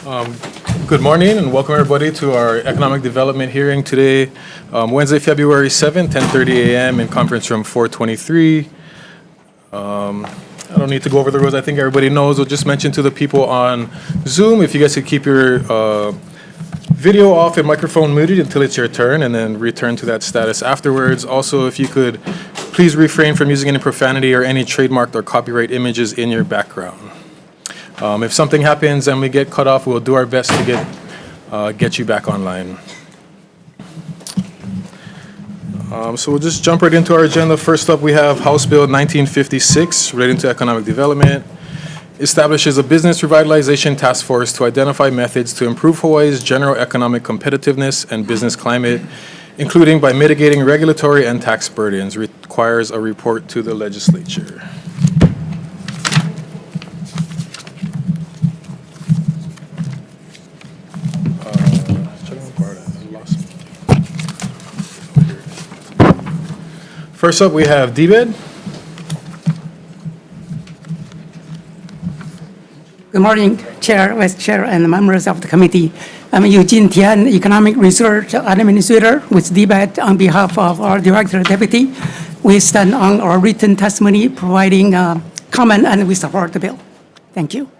Good morning and welcome everybody to our economic development hearing today, Wednesday, February 7th, 10:30 a.m. in conference room 423. I don't need to go over the rules. I think everybody knows. We'll just mention to the people on Zoom, if you guys could keep your video off and microphone muted until it's your turn and then return to that status afterwards. Also, if you could please refrain from using any profanity or any trademarked or copyright images in your background. If something happens and we get cut off, we'll do our best to get you back online. So we'll just jump right into our agenda. First up, we have House Bill 1956 relating to economic development. Establishes a business revitalization task force to identify methods to improve Hawaii's general economic competitiveness and business climate, including by mitigating regulatory and tax burdens. Requires a report to the legislature. First up, we have Wed. Good morning, Chair, Vice Chair, and members of the committee. I'm Eugene Tian, Economic Research Administrator with Wed on behalf of our Director Deputy. We stand on our written testimony providing comment and we support the bill. Thank you.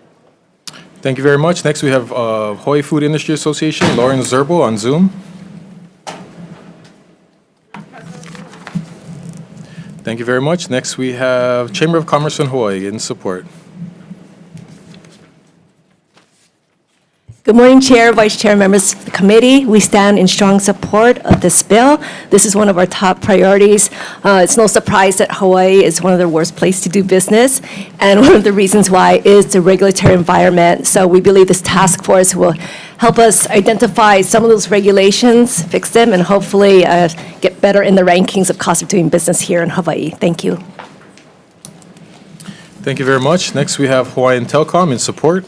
Thank you very much. Next, we have Hawaii Food Industry Association, Lauren Zerbo on Zoom. Thank you very much. Next, we have Chamber of Commerce in Hawaii in support. Good morning, Chair, Vice Chair, members of the committee. We stand in strong support of this bill. This is one of our top priorities. It's no surprise that Hawaii is one of the worst places to do business, and one of the reasons why is the regulatory environment. So we believe this task force will help us identify some of those regulations, fix them, and hopefully get better in the rankings of cost of doing business here in Hawaii. Thank you. Thank you very much. Next, we have Hawaiian Telcom in support.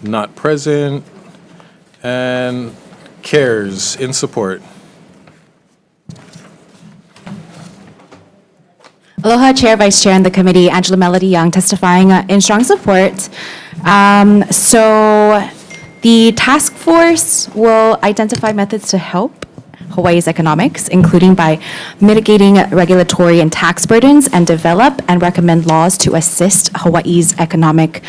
Not present. And CARES in support. Aloha, Chair, Vice Chair, and the committee. Angela Melody Young testifying in strong support. So the task force will identify methods to help Hawaii's economics, including by mitigating regulatory and tax burdens, and develop and recommend laws to assist Hawaii's economic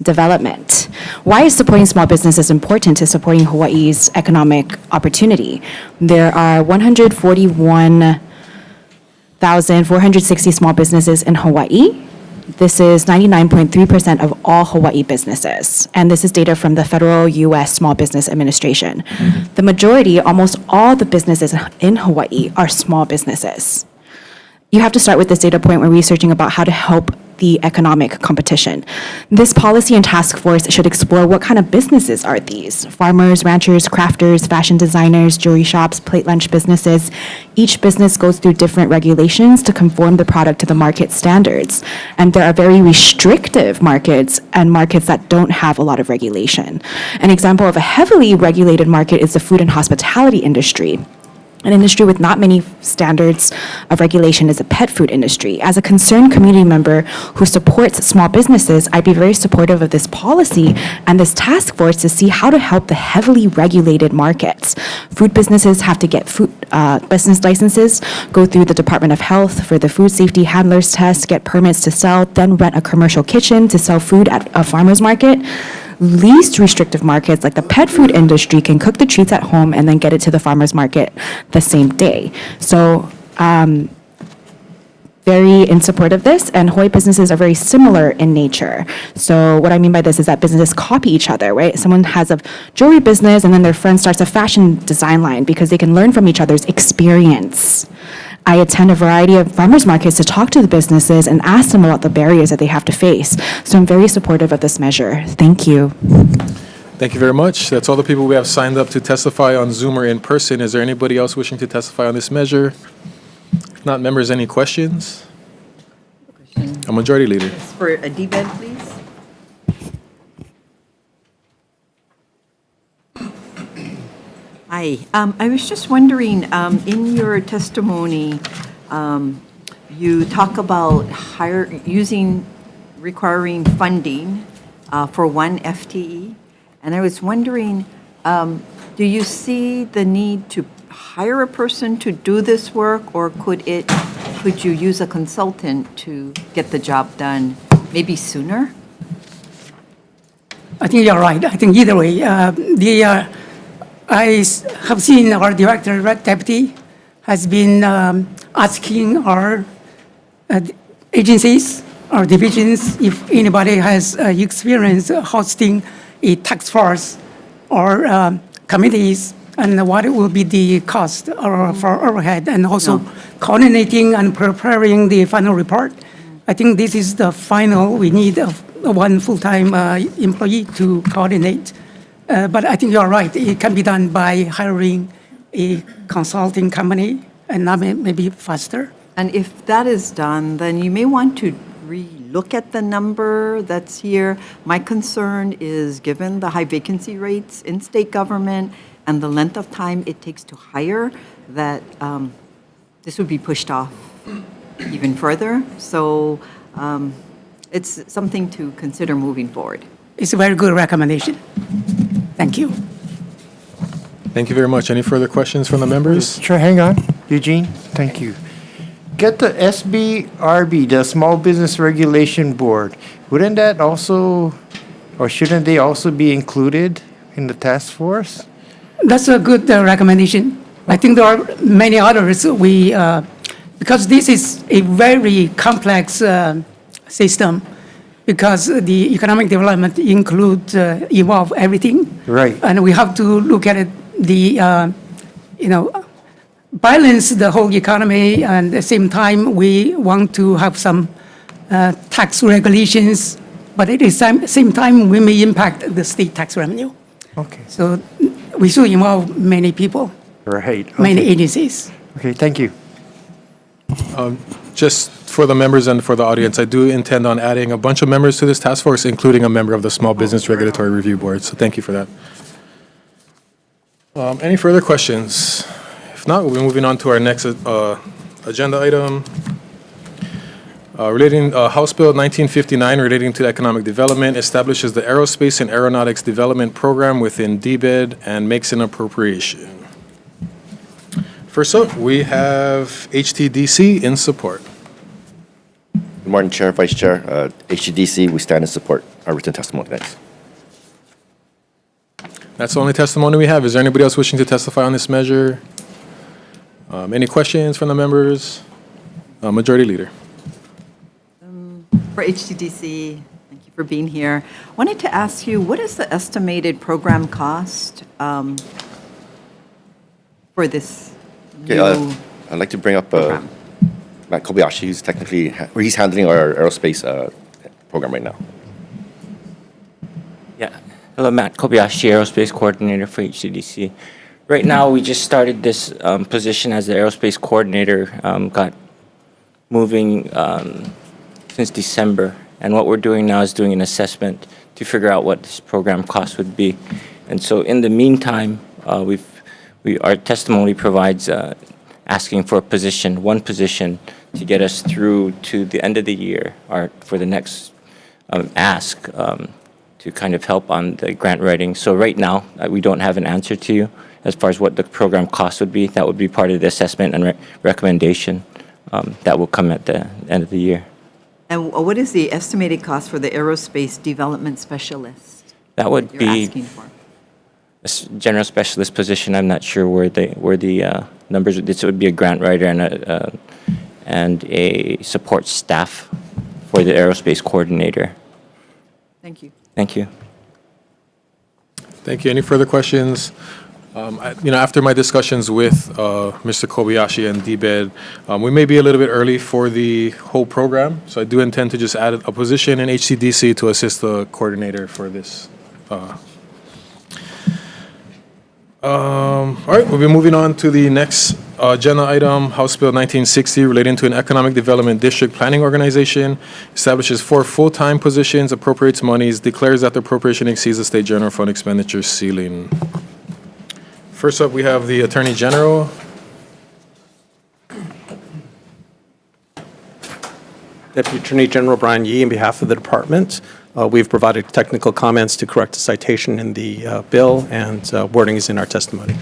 development. Why is supporting small businesses important to supporting Hawaii's economic opportunity? There are 141,460 small businesses in Hawaii. This is 99.3% of all Hawaii businesses. And this is data from the Federal U.S. Small Business Administration. The majority, almost all the businesses in Hawaii are small businesses. You have to start with this data point when researching about how to help the economic competition. This policy and task force should explore what kind of businesses are these. Farmers, ranchers, crafters, fashion designers, jewelry shops, plate lunch businesses. Each business goes through different regulations to conform the product to the market standards. And there are very restrictive markets and markets that don't have a lot of regulation. An example of a heavily regulated market is the food and hospitality industry. An industry with not many standards of regulation is the pet food industry. As a concerned community member who supports small businesses, I'd be very supportive of this policy and this task force to see how to help the heavily regulated markets. Food businesses have to get food business licenses, go through the Department of Health for the food safety handlers test, get permits to sell, then rent a commercial kitchen to sell food at a farmer's market. Least restrictive markets like the pet food industry can cook the treats at home and then get it to the farmer's market the same day. So very in support of this, and Hawaii businesses are very similar in nature. So what I mean by this is that businesses copy each other, right? Someone has a jewelry business and then their friend starts a fashion design line because they can learn from each other's experience. I attend a variety of farmers markets to talk to the businesses and ask them about the barriers that they have to face. So I'm very supportive of this measure. Thank you. Thank you very much. That's all the people we have signed up to testify on Zoom or in person. Is there anybody else wishing to testify on this measure? If not, members, any questions? A majority leader. Yes, for a Wed, please. Hi. I was just wondering, in your testimony, you talk about requiring funding for one FTE. And I was wondering, do you see the need to hire a person to do this work, or could you use a consultant to get the job done maybe sooner? I think you're right. I think either way, have seen our director, deputy, has been asking our agencies, our divisions, if anybody has experience hosting a task force or committees, and what will be the cost for overhead, and also coordinating and preparing the final report. I think this is the final, we need one full-time employee to coordinate. But I think you're right, it can be done by hiring a consulting company, and that may be faster. And if that is done, then you may want to re-look at the number that's here. My concern is, given the high vacancy rates in state government and the length of time it takes to hire, that this would be pushed off even further. So it's something to consider moving forward. It's a very good recommendation. Thank you. Thank you very much. Any further questions from the members? Sure, hang on. Eugene, thank you. Get the SBRB, the Small Business Regulation Board. Wouldn't that also, or shouldn't they also be included in the task force? That's a good recommendation. I think there are many others. Because this is a very complex system, because the economic development involve everything. Right. And we have to look at it, balance the whole economy, and at the same time, we want to have some tax regulations, but at the same time, we may impact the state tax revenue. Okay. So we should involve many people, Right. many Okay. agencies. Okay, thank you. Just for the members and for the audience, I do intend on adding a bunch of members to this task force, including a member of the Small Business Regulatory Review Board. So thank you for that. Any further questions? If not, we'll be moving on to our next agenda item. House Bill 1959 relating to economic development establishes the Aerospace and Aeronautics Development Program within DBED and makes an appropriation. First up, we have HTDC in support. Good morning, Chair, Vice Chair. HTDC, we stand in support our written testimony. Thanks. That's the only testimony we have. Is there anybody else wishing to testify on this measure? Any questions from the members? Majority Leader. For HTDC, thank you for being here. Wanted to ask you, what is the estimated program cost for this Okay, new I'd like to bring up program? Matt Kobayashi, who's he's handling our aerospace program right now. Yeah. Hello, Matt Kobayashi, Aerospace Coordinator for HCDC. Right now, we just started this position as the Aerospace Coordinator, got moving since December. And what we're doing now is doing an assessment to figure out what this program cost would be. And so in the meantime, our testimony provides asking for one position to get us through to the end of the year, or for the next ask to kind of help on the grant writing. So right now, we don't have an answer to you as far as what the program cost would be. That would be part of the assessment and recommendation that will come at the end of the year. And what is the estimated cost for the aerospace development specialist That would you're be asking for? a general specialist position. I'm not sure where the numbers. This would be a grant writer and a support staff for the aerospace coordinator. Thank you. Thank you. Thank you. Any further questions? After my discussions with Mr. Kobayashi and DBED, we may be a little bit early for the whole program, so I do intend to just add a position in HCDC to assist the coordinator for this. All right, we'll be moving on to the next agenda item, House Bill 1960, relating to an economic development district planning organization, establishes 4 full-time positions, appropriates monies, declares that the appropriation exceeds the state general fund expenditure ceiling. First up, we have the Attorney General. Deputy Attorney General Brian Yee, on behalf of the department, We've provided technical comments to correct the citation in the bill, and wording is in our testimony.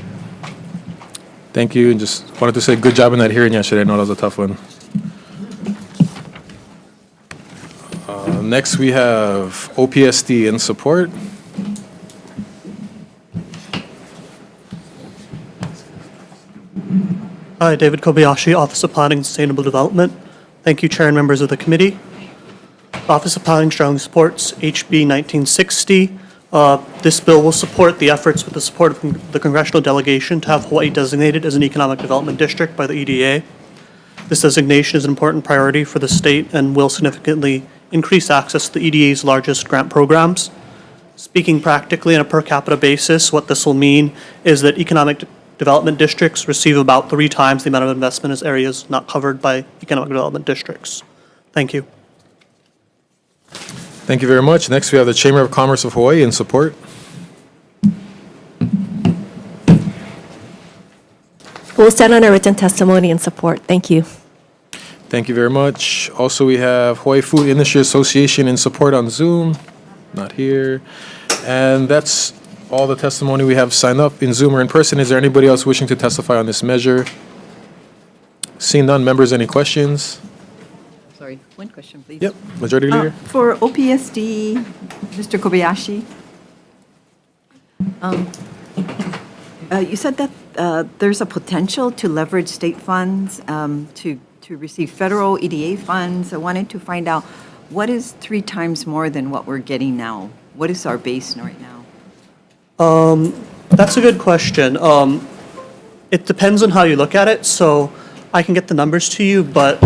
Thank you, and just wanted to say good job in that hearing yesterday. I know that was a tough one. Next, we have OPSD in support. Hi, David Kobayashi, Office of Planning and Sustainable Development. Thank you, Chair and members of the committee. Office of Planning strongly supports HB 1960. This bill will support the efforts with the support of the congressional delegation to have Hawaii designated as an economic development district by the EDA. This designation is an important priority for the state and will significantly increase access to the EDA's largest grant programs. Speaking practically on a per capita basis, what this will mean is that economic development districts receive about 3 times the amount of investment as areas not covered by economic development districts. Thank you. Thank you very much. Next, we have the Chamber of Commerce of Hawaii in support. We'll stand on our written testimony and support. Thank you. Thank you very much. Also, we have Hawaii Food Industry Association in support on Zoom. Not here. And that's all the testimony we have signed up in Zoom or in person. Is there anybody else wishing to testify on this measure? Seeing none, members, any questions? Sorry, one question, please. Yep, Majority Leader. For OPSD, Mr. Kobayashi, you said that there's a potential to leverage state funds to receive federal EDA funds. I wanted to find out, what is 3 times more than what we're getting now? What is our base right now? That's a good question. It depends on how you look at it, so I can get the numbers to you, but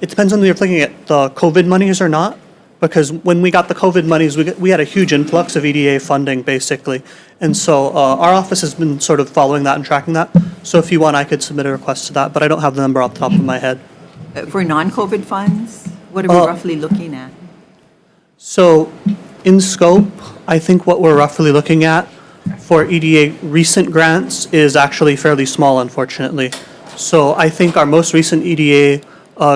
it depends on whether you're looking at the COVID monies or not, because when we got the COVID monies, we had a huge influx of EDA funding, basically. And so our office has been sort of following that and tracking that. So if you want, I could submit a request to that, but I don't have the number off the top of my head. For non-COVID funds, what are we roughly looking at? So in scope, I think what we're roughly looking at for EDA recent grants is actually fairly small, unfortunately. So I think our most recent EDA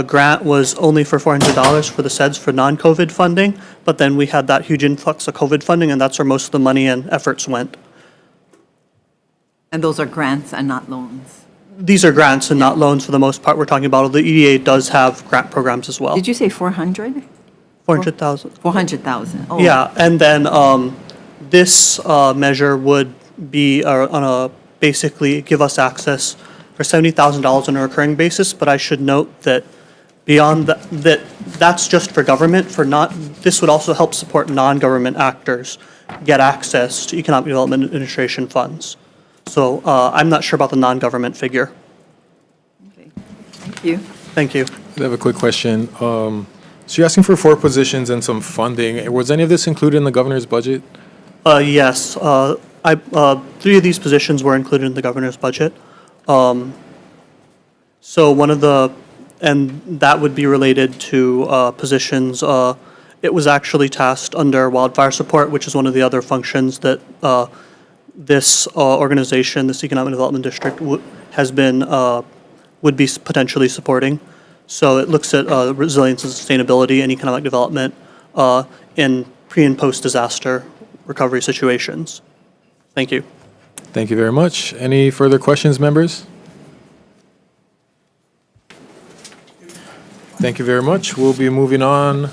grant was only for $400 for the SEDS for non-COVID funding, but then we had that huge influx of COVID funding, and that's where most of the money and efforts went. And those are grants and not loans? These are grants and not loans for the most part we're talking about. The EDA does have grant programs as well. Did you say 400? 400,000. 400,000. Oh. Yeah, and then this measure would be basically give us access for $70,000 on a recurring basis, but I should note that beyond that's just for government. This would also help support non-government actors get access to Economic Development Administration funds. So I'm not sure about the non-government figure. Okay. Thank you. Thank you. I have a quick question. So you're asking for 4 positions and some funding. Was any of this included in the governor's budget? Yes. 3 of these positions were included in the governor's budget. So and that would be related to positions. It was actually tasked under wildfire support, which is one of the other functions that this organization, this Economic Development District, would be potentially supporting. So it looks at resilience and sustainability and economic development in pre- and post-disaster recovery situations. Thank you. Thank you very much. Any further questions, members? Thank you very much. We'll be moving on.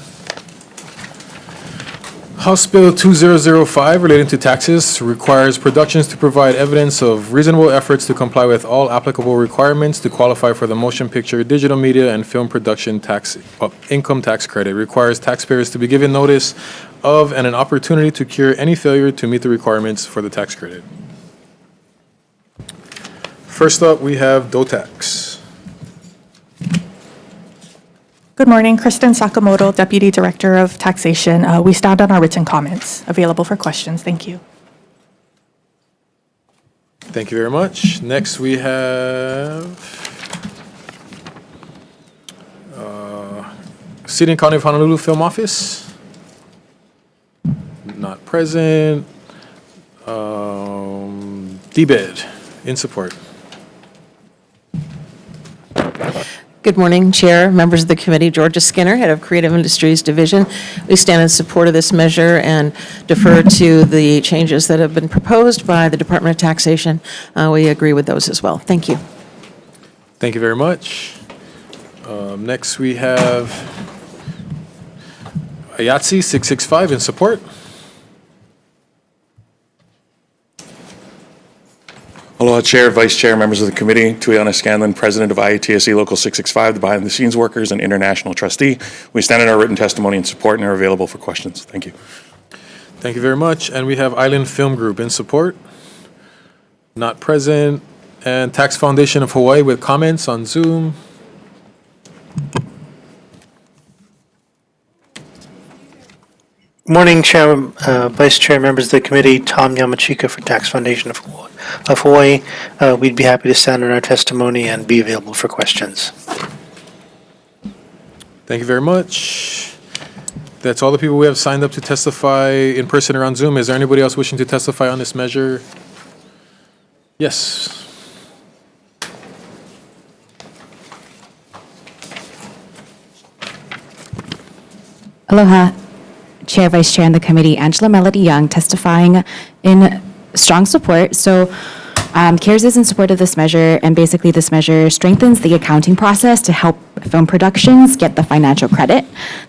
House Bill 2005 relating to taxes requires productions to provide evidence of reasonable efforts to comply with all applicable requirements to qualify for the motion picture, digital media, and film production income tax credit. Requires taxpayers to be given notice of and an opportunity to cure any failure to meet the requirements for the tax credit. First up, we have DOTAX. Good morning, Kristen Sakamoto, Deputy Director of Taxation. We stand on our written comments, available for questions. Thank you. Thank you very much. Next, we have City and County of Honolulu Film Office. Not present. DBED, in support. Good morning, Chair, members of the committee. Georgia Skinner, Head of Creative Industries Division. We stand in support of this measure and defer to the changes that have been proposed by the Department of Taxation. We agree with those as well. Thank you. Thank you very much. Next, we have Ayatsi 665 in support. Aloha, Chair, Vice Chair, members of the committee. Tuiana Scanlon, President of IATSE Local 665, the behind-the-scenes workers and international trustee. We stand in our written testimony in support and are available for questions. Thank you. Thank you very much. And we have Island Film Group in support. Not present. And Tax Foundation of Hawaii with comments on Zoom. Morning, Chair, Vice Chair, members of the committee. Tom Yamachika for Tax Foundation of Hawaii. We'd be happy to stand on our testimony and be available for questions. Thank you very much. That's all the people we have signed up to testify in person or on Zoom. Is there anybody else wishing to testify on this measure? Yes. Aloha, Chair, Vice Chair, and the committee. Angela Melody Young testifying in strong support. So CARES is in support of this measure, and basically this measure strengthens the accounting process to help film productions get the financial credit.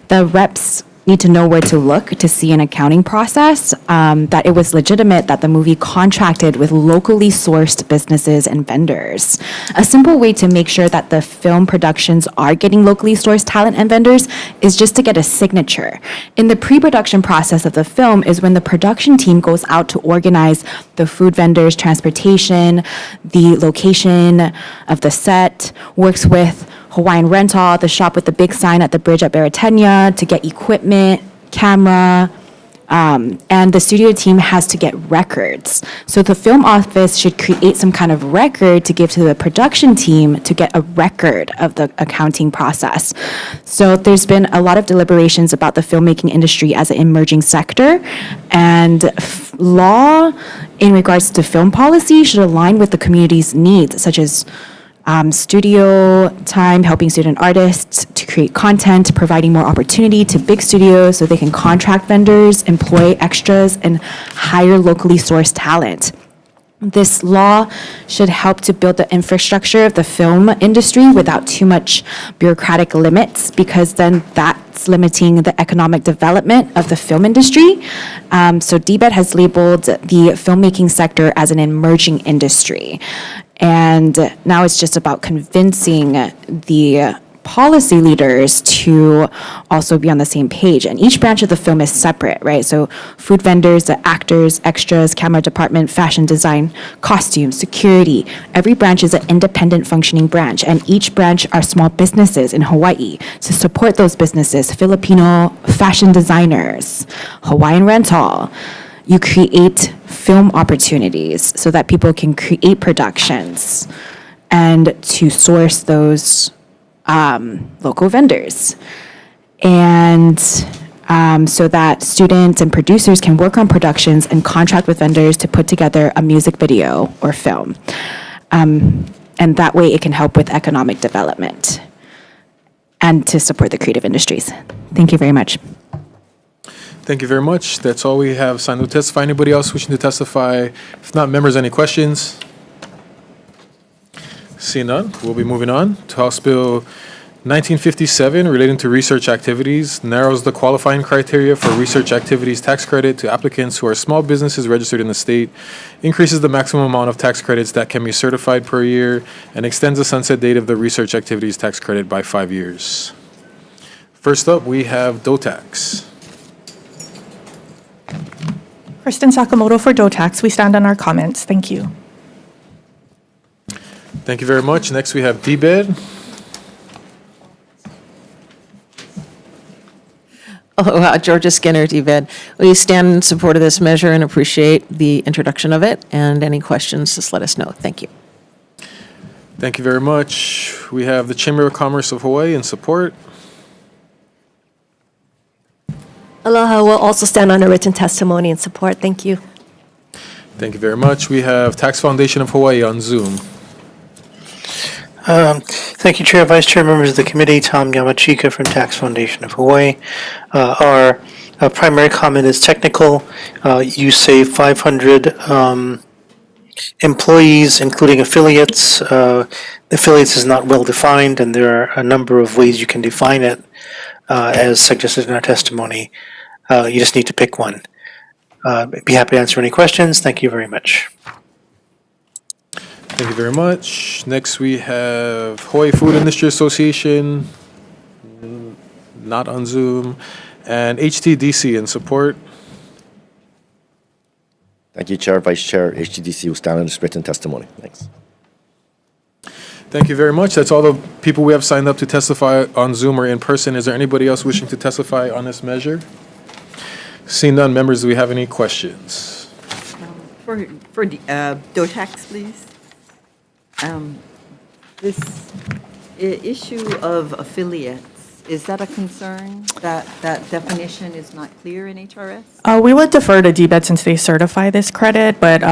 The reps need to know where to look to see an accounting process, that it was legitimate that the movie contracted with locally sourced businesses and vendors. A simple way to make sure that the film productions are getting locally sourced talent and vendors is just to get a signature. In the pre-production process of the film is when the production team goes out to organize the food vendors, transportation, the location of the set, works with Hawaiian Rental, the shop with the big sign at the bridge at Baratenia, to get equipment, camera, and the studio team has to get records. So the film office should create some kind of record to give to the production team to get a record of the accounting process. So there's been a lot of deliberations about the filmmaking industry as an emerging sector, and law in regards to film policy should align with the community's needs, such as studio time, helping student artists to create content, providing more opportunity to big studios so they can contract vendors, employ extras, and hire locally sourced talent. This law should help to build the infrastructure of the film industry without too much bureaucratic limits, because then that's limiting the economic development of the film industry. So DBED has labeled the filmmaking sector as an emerging industry. And now it's just about convincing the policy leaders to also be on the same page. And each branch of the film is separate, right? So food vendors, the actors, extras, camera department, fashion design, costumes, security. Every branch is an independent functioning branch, and each branch are small businesses in Hawaii. To support those businesses, Filipino fashion designers, Hawaiian Rental, you create film opportunities so that people can create productions and to source those local vendors. And so that students and producers can work on productions and contract with vendors to put together a music video or film. And that way it can help with economic development and to support the creative industries. Thank you very much. Thank you very much. That's all we have signed to testify. Anybody else wishing to testify? If not, members, any questions? See none, we'll be moving on to House Bill 1957 relating to research activities, narrows the qualifying criteria for research activities tax credit to applicants who are small businesses registered in the state, increases the maximum amount of tax credits that can be certified per year, and extends the sunset date of the research activities tax credit by 5 years. First up, we have DOTAX. Kristen Sakamoto for DOTAX. We stand on our comments. Thank you. Thank you very much. Next, we have DBED. Aloha, Georgia Skinner, DBED. We stand in support of this measure and appreciate the introduction of it. And any questions, just let us know. Thank you. Thank you very much. We have the Chamber of Commerce of Hawaii in support. Aloha will also stand on a written testimony and support. Thank you. Thank you very much. We have Tax Foundation of Hawaii on Zoom. Thank you, Chair, Vice Chair, members of the committee. Tom Yamachika from Tax Foundation of Hawaii. Our primary comment is technical. You say 500 employees, including affiliates. Affiliates is not well defined, and there are a number of ways you can define it, as suggested in our testimony. You just need to pick one. Be happy to answer any questions. Thank you very much. Thank you very much. Next, we have Hawaii Food Industry Association, not on Zoom, and HTDC in support. Thank you, Chair, Vice Chair. HTDC will stand on this written testimony. Thanks. Thank you very much. That's all the people we have signed up to testify on Zoom or in person. Is there anybody else wishing to testify on this measure? Seeing none, members, do we have any questions? For the DOTAX, please. This issue of affiliates, is that a concern, that definition is not clear in HRS? We would defer to DBED since they certify this credit, but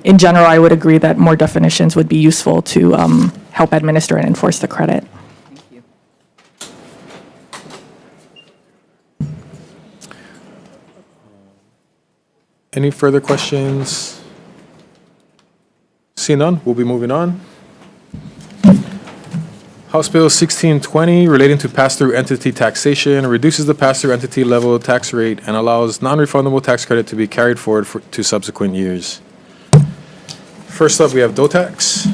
in general, I would agree that more definitions would be useful to help administer and enforce the credit. Thank you. Any further questions? Seeing none, we'll be moving on. House Bill 1620 relating to pass-through entity taxation reduces the pass-through entity level tax rate and allows non-refundable tax credit to be carried forward to subsequent years. First up, we have DOTAX.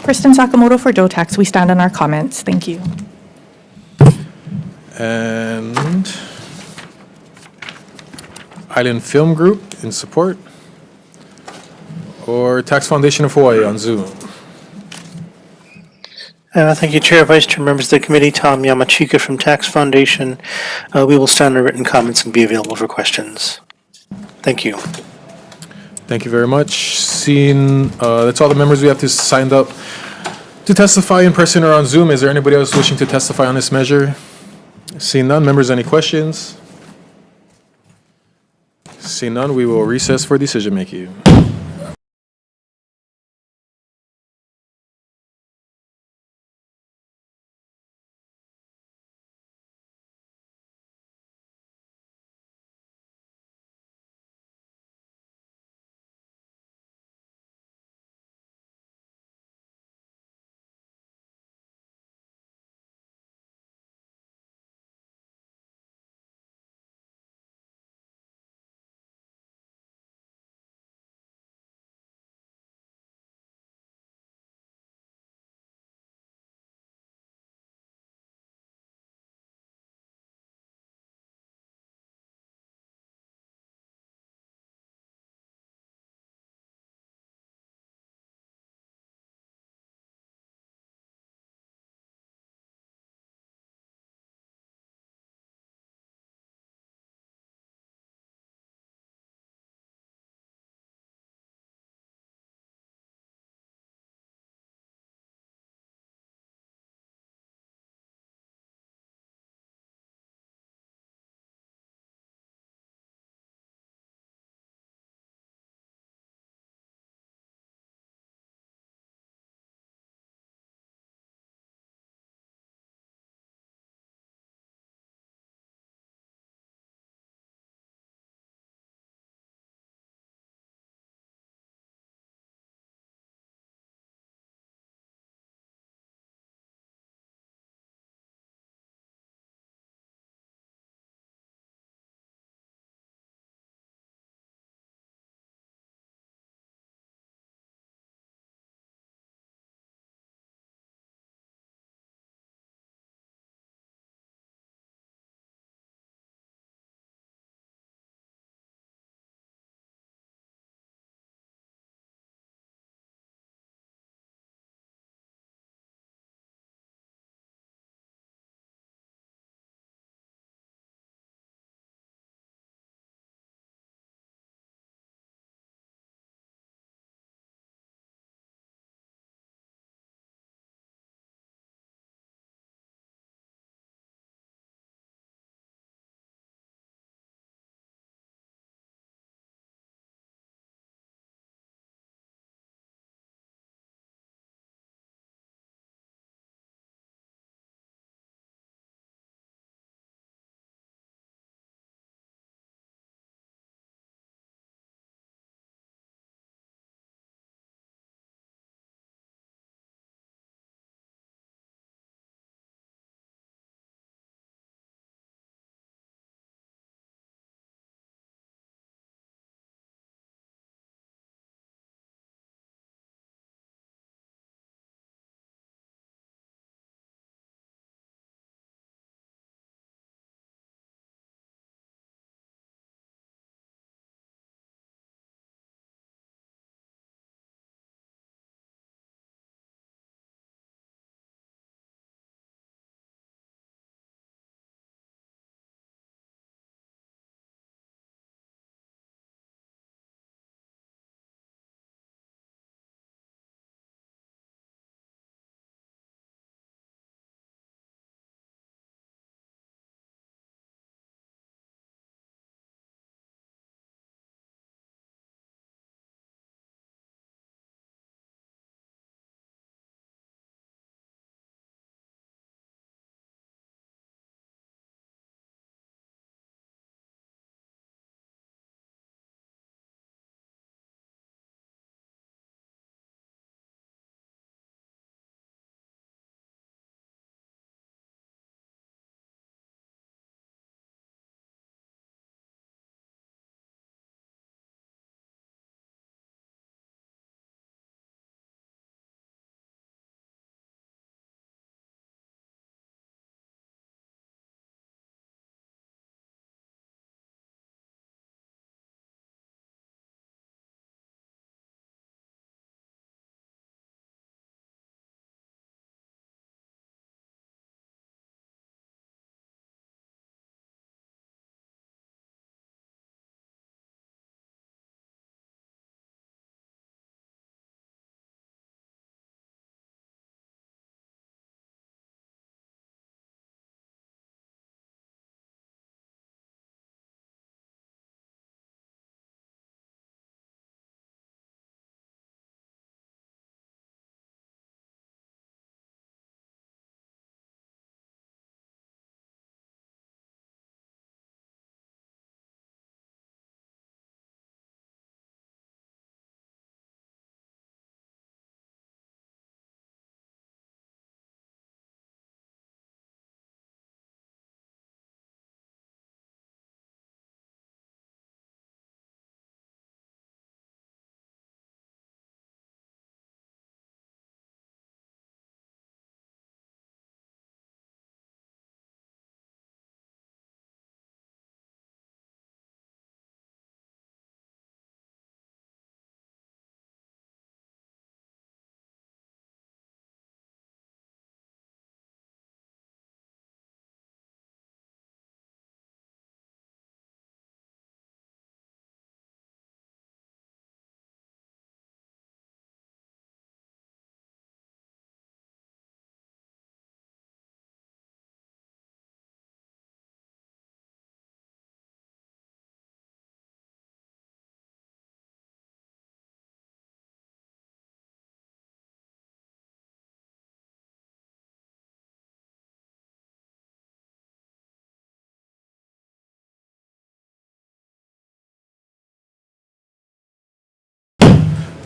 Kristen Sakamoto for DOTAX. We stand on our comments. Thank you. And Island Film Group in support. Or Tax Foundation of Hawaii on Zoom. Thank you, Chair, Vice Chair, members of the committee. Tom Yamachika from Tax Foundation. We will stand on written comments and be available for questions. Thank you. Thank you very much. Seeing that's all the members we have to signed up to testify in person or on Zoom. Is there anybody else wishing to testify on this measure? Seeing none, members, any questions? Seeing none, we will recess for decision making.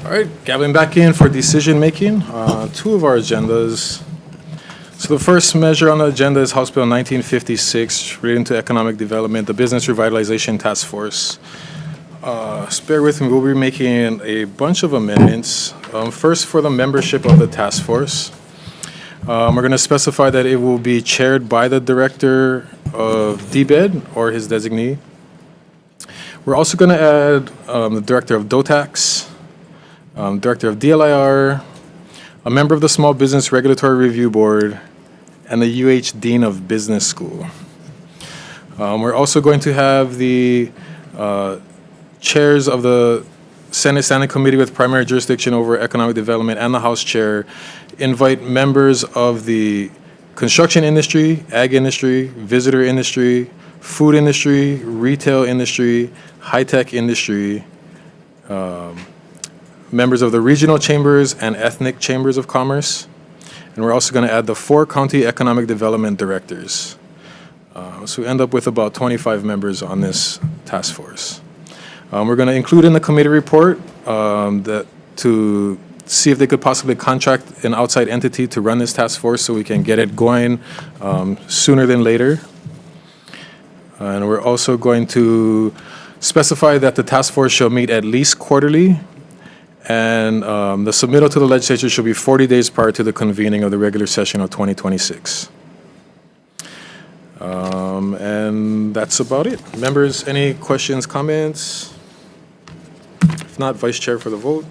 All right, gathering back in for decision-making. Two of our agendas. So the first measure on the agenda is House Bill 1956 relating to economic development, the Business Revitalization Task Force. Bear with me, we'll be making a bunch of amendments. First, for the membership of the task force. We're going to specify that it will be chaired by the director of DBED or his designee. We're also going to add the director of DOTAX, director of DLIR, a member of the Small Business Regulatory Review Board, and the UH Dean of Business School. We're also going to have the chairs of the Senate Standing Committee with primary jurisdiction over economic development and the House Chair invite members of the construction industry, ag industry, visitor industry, food industry, retail industry, high-tech industry, members of the regional chambers and ethnic chambers of commerce. And we're also going to add the 4 county economic development directors. So we end up with about 25 members on this task force. We're going to include in the committee report that to see if they could possibly contract an outside entity to run this task force so we can get it going sooner than later. And we're also going to specify that the task force shall meet at least quarterly, and the submittal to the legislature should be 40 days prior to the convening of the regular session of 2026. And that's about it. Members, any questions, comments? If not, Vice Chair for the vote.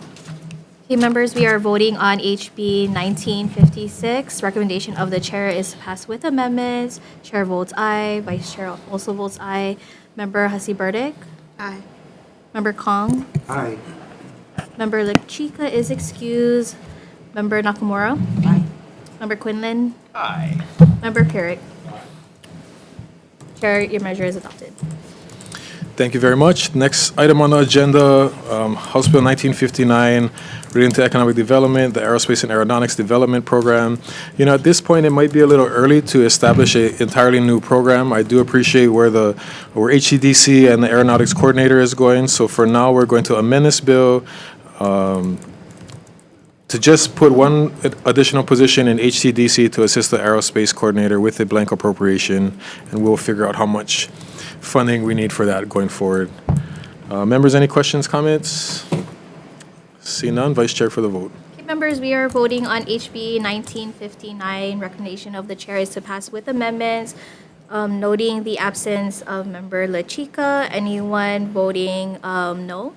Okay, members, we are voting on HB 1956. Recommendation of the chair is to pass with amendments. Chair votes aye. Vice Chair also votes aye. Member Hasi Burdick? Aye. Member Kong? Aye. Member Lechika is excused. Member Nakamura? Aye. Member Quinlan? Aye. Member Pirrick? Chair, your measure is adopted. Thank you very much. Next item on the agenda, House Bill 1959, relating to economic development, the Aerospace and Aeronautics Development Program. You know, at this point, it might be a little early to establish an entirely new program. I do appreciate where HCDC and the Aeronautics Coordinator is going. So for now, we're going to amend this bill to just put one additional position in HCDC to assist the Aerospace Coordinator with a blank appropriation, and we'll figure out how much funding we need for that going forward. Members, any questions, comments? See none, Vice Chair for the vote. Okay, members, we are voting on HB 1959. Recommendation of the chair is to pass with amendments, noting the absence of Member Lechika. Anyone voting no?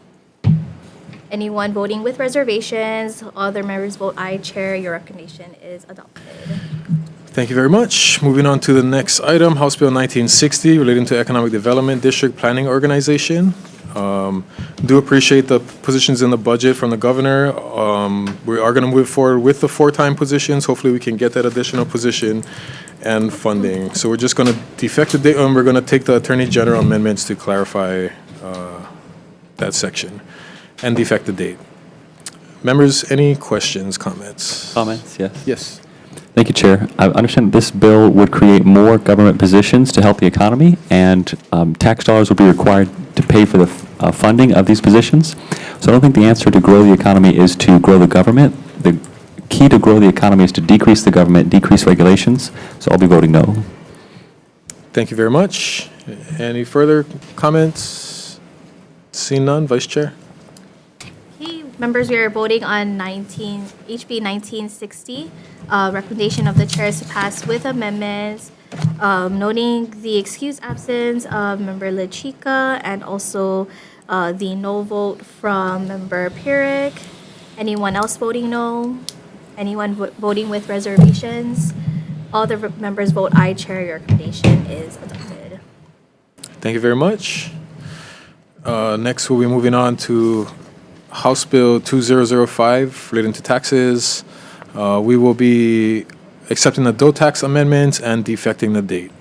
Anyone voting with reservations? Other members vote aye. Chair, your recommendation is adopted. Thank you very much. Moving on to the next item, House Bill 1960, relating to Economic Development District Planning Organization. Do appreciate the positions in the budget from the governor. We are going to move forward with the 4-time positions. Hopefully we can get that additional position and funding. So we're just going to defect the date, and we're going to take the Attorney General amendments to clarify that section and defect the date. Members, any questions, comments? Comments, yes. Yes. Thank you, Chair. I understand this bill would create more government positions to help the economy, and tax dollars will be required to pay for the funding of these positions. So I don't think the answer to grow the economy is to grow the government. The key to grow the economy is to decrease the government, decrease regulations. So I'll be voting no. Thank you very much. Any further comments? Seeing none, Vice Chair. Okay, members, we are voting on HB 1960. Recommendation of the chair is to pass with amendments, noting the excused absence of Member Lechika and also the no vote from Member Pirrick. Anyone else voting no? Anyone voting with reservations? All the members vote aye. Chair, your recommendation is adopted. Thank you very much. Next, we'll be moving on to House Bill 2005, relating to taxes. We will be accepting the DOTAX amendments and defecting the date.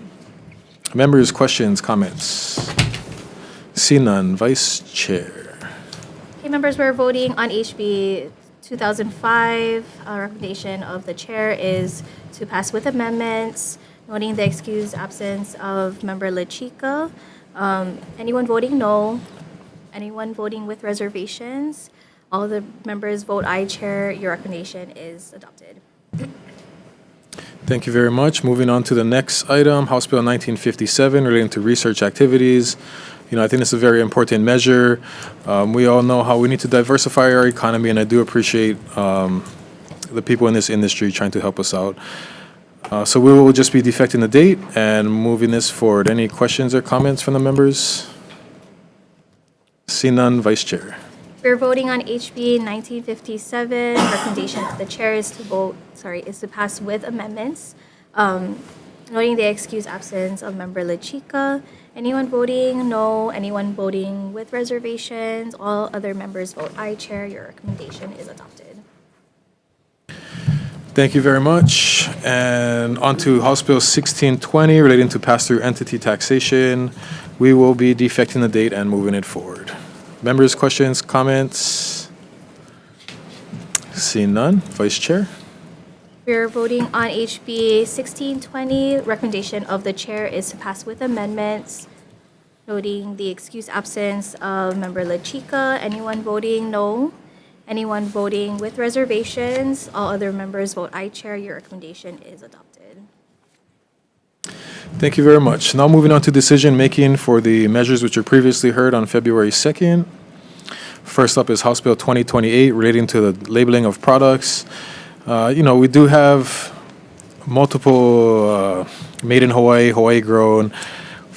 Members, questions, comments? See none. Vice Chair. Okay, members, we're voting on HB 2005. Recommendation of the chair is to pass with amendments, noting the excused absence of Member Lechika. Anyone voting no? Anyone voting with reservations? All the members vote aye, Chair. Your recommendation is adopted. Thank you very much. Moving on to the next item, House Bill 1957 relating to research activities. I think it's a very important measure. We all know how we need to diversify our economy, and I do appreciate the people in this industry trying to help us out. So we will just be defecting the date and moving this forward. Any questions or comments from the members? See none, Vice Chair. We're voting on HB 1957. Recommendation of the chair is to pass with amendments. Noting the excused absence of Member LaChica. Anyone voting no? Anyone voting with reservations? All other members vote aye, Chair. Your recommendation is adopted. Thank you very much. And on to House Bill 1620 relating to pass-through entity taxation. We will be defecting the date and moving it forward. Members, questions, comments? Seeing none, Vice Chair. We're voting on HB 1620. Recommendation of the chair is to pass with amendments, noting the excused absence of Member LaChica. Anyone voting no? Anyone voting with reservations? All other members vote aye, Chair. Your recommendation is adopted. Thank you very much. Now moving on to decision-making for the measures which were previously heard on February 2nd. First up is House Bill 2028 relating to the labeling of products. We do have multiple made in Hawaii, Hawaii grown.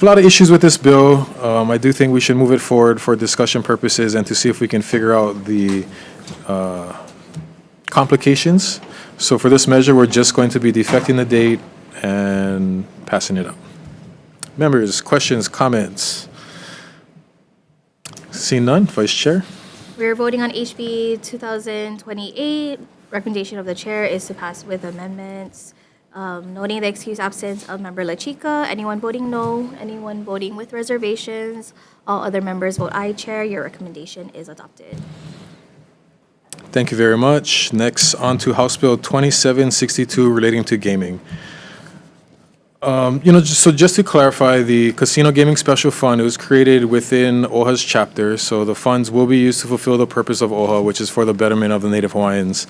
A lot of issues with this bill. I do think we should move it forward for discussion purposes and to see if we can figure out the complications. So for this measure, we're just going to be defecting the date and passing it up. Members, questions, comments? Seeing none, Vice Chair. We're voting on HB 2028. Recommendation of the chair is to pass with amendments, noting the excused absence of Member LaChica. Anyone voting no? Anyone voting with reservations? All other members vote aye, Chair. Your recommendation is adopted. Thank you very much. Next, on to House Bill 2762 relating to gaming. Just to clarify, the Casino Gaming Special Fund was created within OHA's chapter, so the funds will be used to fulfill the purpose of OHA, which is for the betterment of the Native Hawaiians.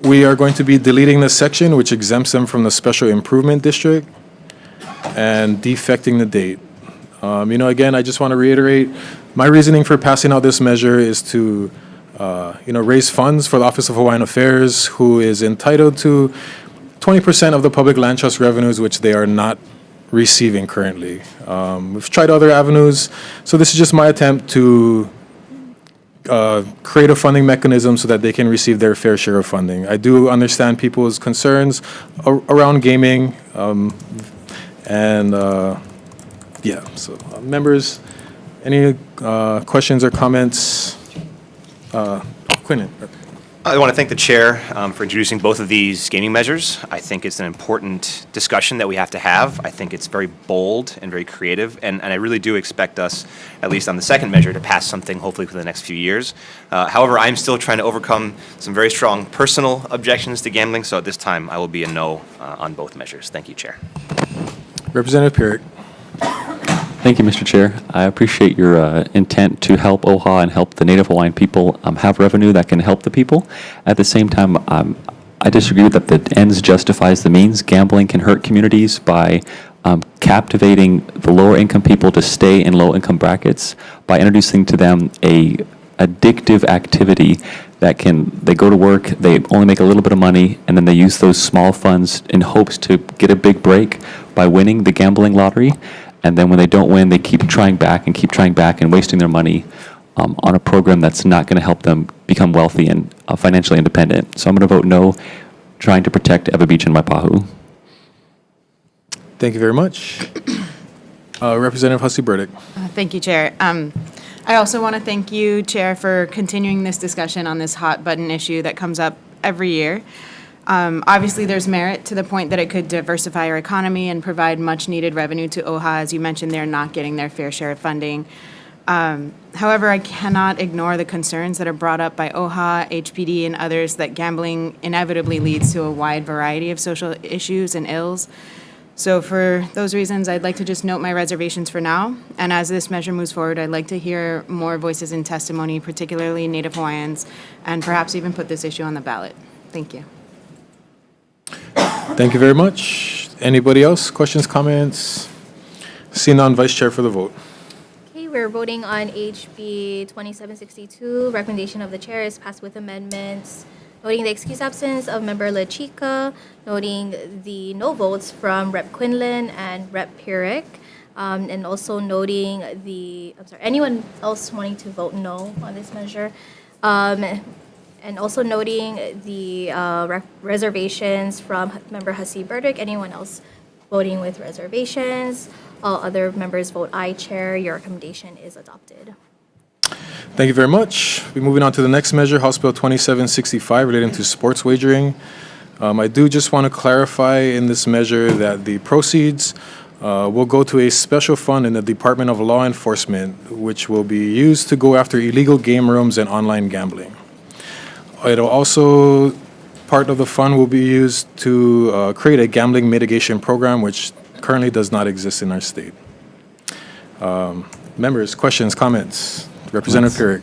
We are going to be deleting the section which exempts them from the Special Improvement District and defecting the date. Again, I just want to reiterate, my reasoning for passing out this measure is to, raise funds for the Office of Hawaiian Affairs, who is entitled to 20% of the public land trust revenues, which they are not receiving currently. We've tried other avenues, so this is just my attempt to create a funding mechanism so that they can receive their fair share of funding. I do understand people's concerns around gaming, members, any questions or comments? Quinlan. I want to thank the chair for introducing both of these gaming measures. I think it's an important discussion that we have to have. I think it's very bold and very creative, and I really do expect us, at least on the second measure, to pass something hopefully for the next few years. However, I'm still trying to overcome some very strong personal objections to gambling, so at this time I will be a no on both measures. Thank you, Chair. Representative Pierrick. Thank you, Mr. Chair. I appreciate your intent to help OHA and help the Native Hawaiian people have revenue that can help the people. At the same time, I disagree with that the ends justifies the means. Gambling can hurt communities by captivating the lower income people to stay in low income brackets by introducing to them a addictive activity that they go to work, they only make a little bit of money, and then they use those small funds in hopes to get a big break by winning the gambling lottery. And then when they don't win, they keep trying back and wasting their money on a program that's not going to help them become wealthy and financially independent. So I'm going to vote no, trying to protect Ewa Beach and Waipahu. Thank you very much. Representative Hussey Burdick. Thank you, Chair. I also want to thank you, Chair, for continuing this discussion on this hot button issue that comes up every year. Obviously, there's merit to the point that it could diversify our economy and provide much-needed revenue to OHA. As you mentioned, they're not getting their fair share of funding. However, I cannot ignore the concerns that are brought up by OHA, HPD, and others that gambling inevitably leads to a wide variety of social issues and ills. So for those reasons, I'd like to just note my reservations for now. And as this measure moves forward, I'd like to hear more voices in testimony, particularly Native Hawaiians, and perhaps even put this issue on the ballot. Thank you. Thank you very much. Anybody else? Questions, comments? Seeing none, Vice Chair for the vote. Okay, we're voting on HB 2762. Recommendation of the chair is passed with amendments, noting the excused absence of Member La Chica, noting the no votes from Rep. Quinlan and Rep. Pyrrhic, and also noting anyone else wanting to vote no on this measure, and also noting the reservations from Member Hussey Burdick. Anyone else voting with reservations? All other members vote aye, Chair. Your recommendation is adopted. Thank you very much. We're moving on to the next measure, House Bill 2765, relating to sports wagering. I do just want to clarify in this measure that the proceeds will go to a special fund in the Department of Law Enforcement, which will be used to go after illegal game rooms and online gambling. It'll also, part of the fund will be used to create a gambling mitigation program, which currently does not exist in our state. Members, questions, comments? Representative Pyrrhic.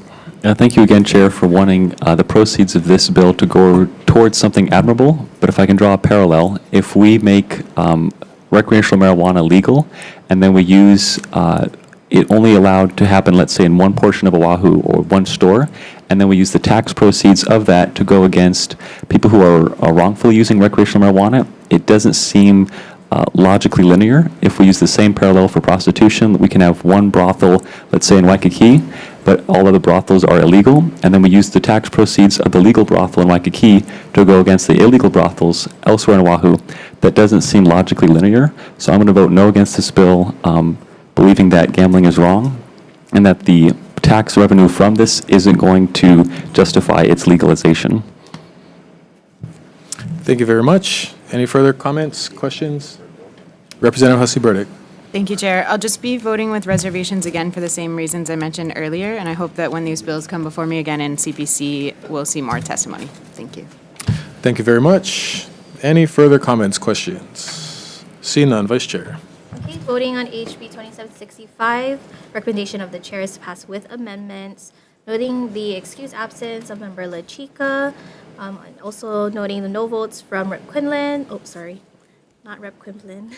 Thank you again, Chair, for wanting the proceeds of this bill to go towards something admirable. But if I can draw a parallel, if we make recreational marijuana legal and then we use it only allowed to happen, let's say, in one portion of Oahu or one store, and then we use the tax proceeds of that to go against people who are wrongfully using recreational marijuana, it doesn't seem logically linear. If we use the same parallel for prostitution, we can have one brothel, let's say in Waikiki, but all other brothels are illegal, and then we use the tax proceeds of the legal brothel in Waikiki to go against the illegal brothels elsewhere in Oahu. That doesn't seem logically linear, so I'm going to vote no against this bill, believing that gambling is wrong, and that the tax revenue from this isn't going to justify its legalization. Thank you very much. Any further comments, questions? Representative Hussey Burdick. Thank you, Chair. I'll just be voting with reservations again for the same reasons I mentioned earlier, and I hope that when these bills come before me again in CPC, we'll see more testimony. Thank you. Thank you very much. Any further comments, questions? Seeing none, Vice Chair. Okay, voting on HB 2765. Recommendation of the chair is to pass with amendments, noting the excused absence of Member La Chica, and also noting the no votes from Rep. Quinlan. Oh, sorry, not Rep. Quinlan.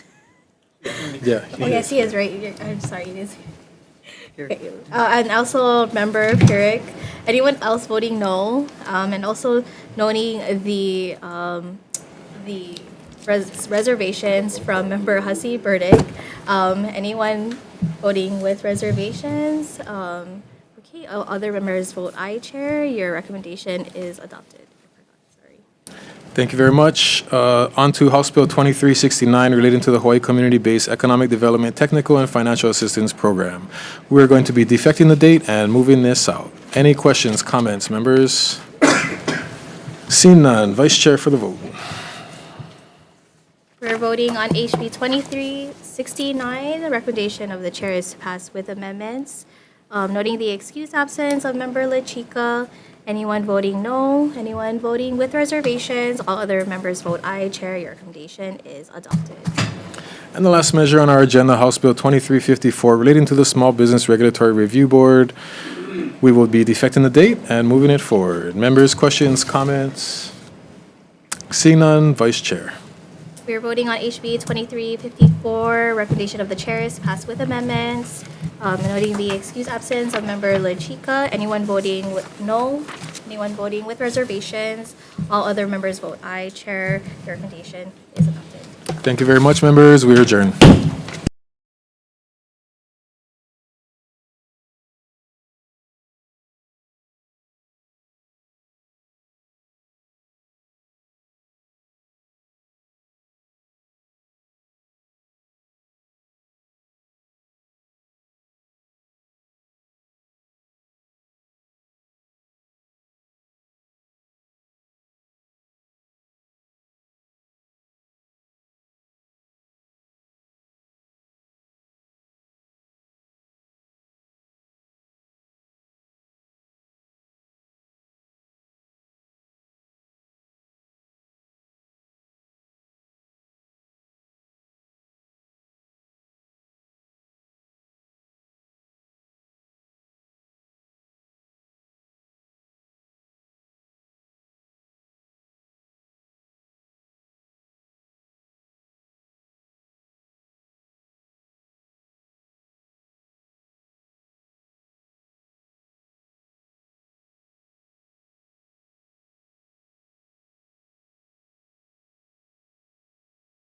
Yeah. Oh, yes, he is right. I'm sorry, it is. Okay. And also Member Pyrrhic. Anyone else voting no? And also noting the reservations from Member Hussey Burdick. Anyone voting with reservations? Okay, other members vote aye, Chair. Your recommendation is adopted. Thank you very much. On to House Bill 2369 relating to the Hawaii Community-Based Economic Development Technical and Financial Assistance Program. We're going to be defecting the date and moving this out. Any questions, comments, members? Seeing none, Vice Chair for the vote. We're voting on HB 2369. The recommendation of the chair is to pass with amendments, noting the excused absence of Member La Chica. Anyone voting no? Anyone voting with reservations? All other members vote aye. Chair, your recommendation is adopted. And the last measure on our agenda, House Bill 2354, relating to the Small Business Regulatory Review Board. We will be defecting the date and moving it forward. Members, questions, comments? Seeing none, Vice Chair. We are voting on HB 2354. Recommendation of the chair is passed with amendments, noting the excused absence of Member La Chica. Anyone voting no? Anyone voting with reservations? All other members vote aye. Chair, your recommendation is adopted. Thank you very much, members. We adjourn.